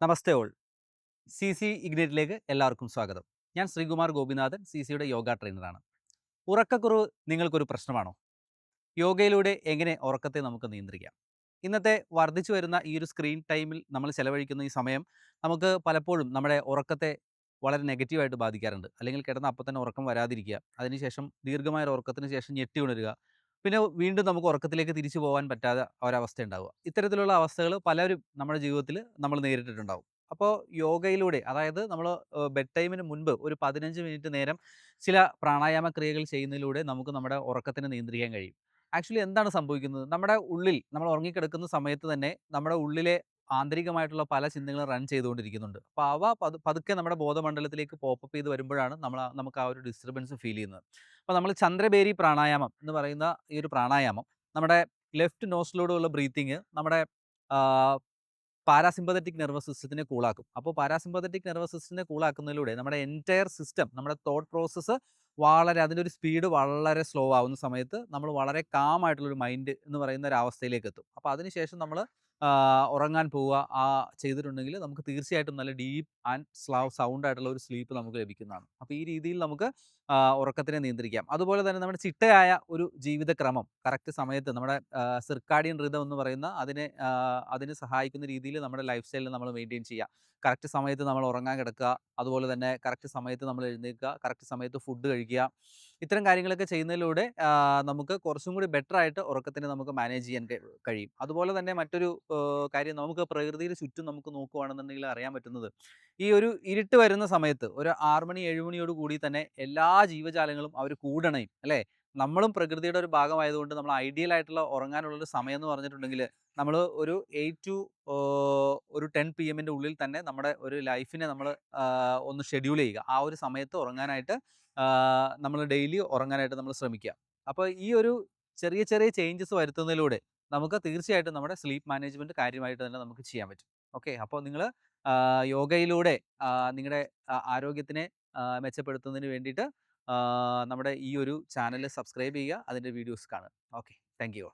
നമസ്തേ all. C C ഇഗ്നേറ്റിലേക്ക് എല്ലാവർക്കും സ്വാഗതം. ഞാൻ ശ്രീകുമാർ ഗോപിനാഥൻ, സി സിയുടെ യോഗ ട്രെയിനറാണ്. ഉറക്കക്കുറവ് നിങ്ങൾക്കൊരു പ്രശ്നമാണോ? യോഗയിലൂടെ എങ്ങനെ ഉറക്കത്തെ നമുക്ക് നിയന്ത്രിക്കാം? ഇന്നത്തെ വർദ്ധിച്ചു വരുന്ന ഈ ഒരു സ്ക്രീൻ ടൈമിൽ നമ്മൾ ചെലവഴിക്കുന്ന ഈ സമയം നമുക്ക് പലപ്പോഴും നമ്മുടെ ഉറക്കത്തെ വളരെ നെഗറ്റീവായിട്ട് ബാധിക്കാറുണ്ട്. അല്ലെങ്കിൽ കിടന്ന അപ്പം തന്നെ ഉറക്കം വരാതിരിക്കുക. അതിനുശേഷം ദീർഘമായ ഒരു ഉറക്കത്തിന് ശേഷം ഞെട്ടി ഉണരുക. പിന്നെ വീണ്ടും നമുക്ക് ഉറക്കത്തിലേക്ക് തിരിച്ചു പോകാൻ പറ്റാത്ത ഒരവസ്ഥ ഉണ്ടാവുക. ഇത്തരത്തിലുള്ള അവസ്ഥകൾ പലരും നമ്മുടെ ജീവിതത്തിൽ നമ്മൾ നേരിട്ടിട്ടുണ്ടാവും. അപ്പോൾ യോഗയിലൂടെ അതായത് നമ്മൾ ബെഡ് ടൈമിന് മുൻപ് ഒരു 15 മിനിറ്റ് നേരം ചില പ്രാണായാമ ക്രിയകൾ ചെയ്യുന്നതിലൂടെ നമുക്ക് നമ്മുടെ ഉറക്കത്തിനെ നിയന്ത്രിക്കാൻ കഴിയും. ആക്ച്വലി എന്താണ് സംഭവിക്കുന്നത്? നമ്മുടെ ഉള്ളിൽ നമ്മൾ ഉറങ്ങിക്കിടക്കുന്ന സമയത്ത് തന്നെ നമ്മുടെ ഉള്ളിലെ ആന്തരികമായിട്ടുള്ള പല ചിന്തകളും റൺ ചെയ്തുകൊണ്ടിരിക്കുന്നുണ്ട്. അപ്പോൾ അവ പതുക്കെ നമ്മുടെ ബോധമണ്ഡലത്തിലേക്ക് പോപ്പപ്പ് ചെയ്ത് വരുമ്പോഴാണ് നമുക്ക് ആ ഒരു ഡിസ്റ്റർബൻസ് ഫീൽ ചെയ്യുന്നത്. അപ്പോൾ നമ്മൾ ചന്ദ്രബേരി പ്രാണായാമം എന്ന് പറയുന്ന ഈ ഒരു പ്രാണായാമം നമ്മുടെ ലെഫ്റ്റ് നോസ്റ്റിലൂടെയുള്ള ബ്രീത്തിങ് നമ്മുടെ ആഹ്, പാരാസിമ്പതറ്റിക് നെർവസ് സിസ്റ്റത്തിനെ കൂളാക്കും. അപ്പോൾ പാരാസിമ്പതറ്റിക് നെർവസ് സിസ്റ്റത്തിനെ കൂളാക്കുന്നതിലൂടെ നമ്മുടെ എൻറ്റയർ സിസ്റ്റം, നമ്മുടെ തോട്ട് പ്രോസസ്സ് വളരെ അതിൻ്റെ ഒരു സ്പീഡ് വളരെ സ്ലോ ആവുന്ന സമയത്ത് നമ്മൾ വളരെ കാം ആയിട്ടുള്ളൊരു മൈൻഡ് എന്ന് പറയുന്ന ഒരു അവസ്ഥയിലേക്ക് എത്തും. അപ്പോൾ അതിനുശേഷം നമ്മൾ ഉറങ്ങാൻ പോവുക ചെയ്തിട്ടുണ്ടെങ്കിൽ നമുക്ക് തീർച്ചയായിട്ടും നല്ല ഡീപ്പ് ആൻഡ് സൗണ്ട് ആയിട്ടുള്ള ഒരു സ്ലീപ്പ് നമുക്ക് ലഭിക്കുന്നതാണ്. അപ്പോൾ ഈ രീതിയിൽ നമുക്ക് ഉറക്കത്തിനെ നിയന്ത്രിക്കാം. അതുപോലെ തന്നെ നമ്മുടെ ചിട്ടയായ ഒരു ജീവിതക്രമം കറക്റ്റ് സമയത്ത് നമ്മുടെ സിർക്കാഡിയൻ റിതം എന്ന് പറയുന്ന അതിന് സഹായിക്കുന്ന രീതിയിൽ നമ്മുടെ ലൈഫ് സ്റ്റൈലിൽ നമ്മൾ മെയിൻറ്റെയിൻ ചെയ്യുക. കറക്റ്റ് സമയത്ത് നമ്മൾ ഉറങ്ങാൻ കിടക്കുക. അതുപോലെ തന്നെ കറക്റ്റ് സമയത്ത് നമ്മൾ എഴുന്നേൽക്കുക. കറക്റ്റ് സമയത്ത് ഫുഡ് കഴിക്കുക. ഇത്തരം കാര്യങ്ങളൊക്കെ ചെയ്യുന്നതിലൂടെ നമുക്ക് കുറച്ചും കൂടി ബെറ്റർ ആയിട്ട് ഉറക്കത്തിനെ നമുക്ക് മാനേജ് ചെയ്യാൻ കഴിയും. അതുപോലെ തന്നെ മറ്റൊരു കാര്യം നമുക്ക് പ്രകൃതിയുടെ ചുറ്റും നമുക്ക് നോക്കുകയാണെന്നുണ്ടെങ്കിൽ അറിയാൻ പറ്റുന്നത്, ഈ ഒരു ഇരുട്ട് വരുന്ന സമയത്ത് ഒരു 6 മണി 7 മണിയോട് കൂടി തന്നെ എല്ലാ ജീവജാലങ്ങളും അവർ കൂടണയും അല്ലേ? നമ്മളും പ്രകൃതിയുടെ ഒരു ഭാഗമായതുകൊണ്ട് നമ്മൾ ഐഡിയൽ ആയിട്ടുള്ള ഉറങ്ങാനുള്ളൊരു സമയം എന്ന് പറഞ്ഞിട്ടുണ്ടെങ്കിൽ നമ്മൾ ഒരു 8 ടു ഒരു 10 പി എമ്മിൻ്റെ ഉള്ളിൽ തന്നെ നമ്മുടെ ഒരു ലൈഫിനെ നമ്മൾ ഒന്ന് ഷെഡ്യൂൾ ചെയ്യുക. ആ ഒരു സമയത്ത് ഉറങ്ങാനായിട്ട് നമ്മൾ ഡെയിലി ഉറങ്ങാനായിട്ട് നമ്മൾ ശ്രമിക്കുക. അപ്പോൾ ഈ ഒരു ചെറിയ ചെറിയ ചേഞ്ചസ് വരുത്തുന്നതിലൂടെ നമുക്ക് തീർച്ചയായിട്ടും നമ്മുടെ സ്ലീപ്പ് മാനേജ്മെൻറ്റ് കാര്യമായിട്ട് തന്നെ നമുക്ക് ചെയ്യാൻ പറ്റും. ഓക്കെ. അപ്പോൾ നിങ്ങൾ യോഗയിലൂടെ നിങ്ങളുടെ ആരോഗ്യത്തിനെ മെച്ചപ്പെടുത്തുന്നതിന് വേണ്ടിയിട്ട് നമ്മുടെ ഈ ഒരു ചാനൽ സബ്സ്ക്രൈബ് ചെയ്യുക. അതിൻ്റെ വീഡിയോസ് കാണുക. ഓക്കെ. Thank you.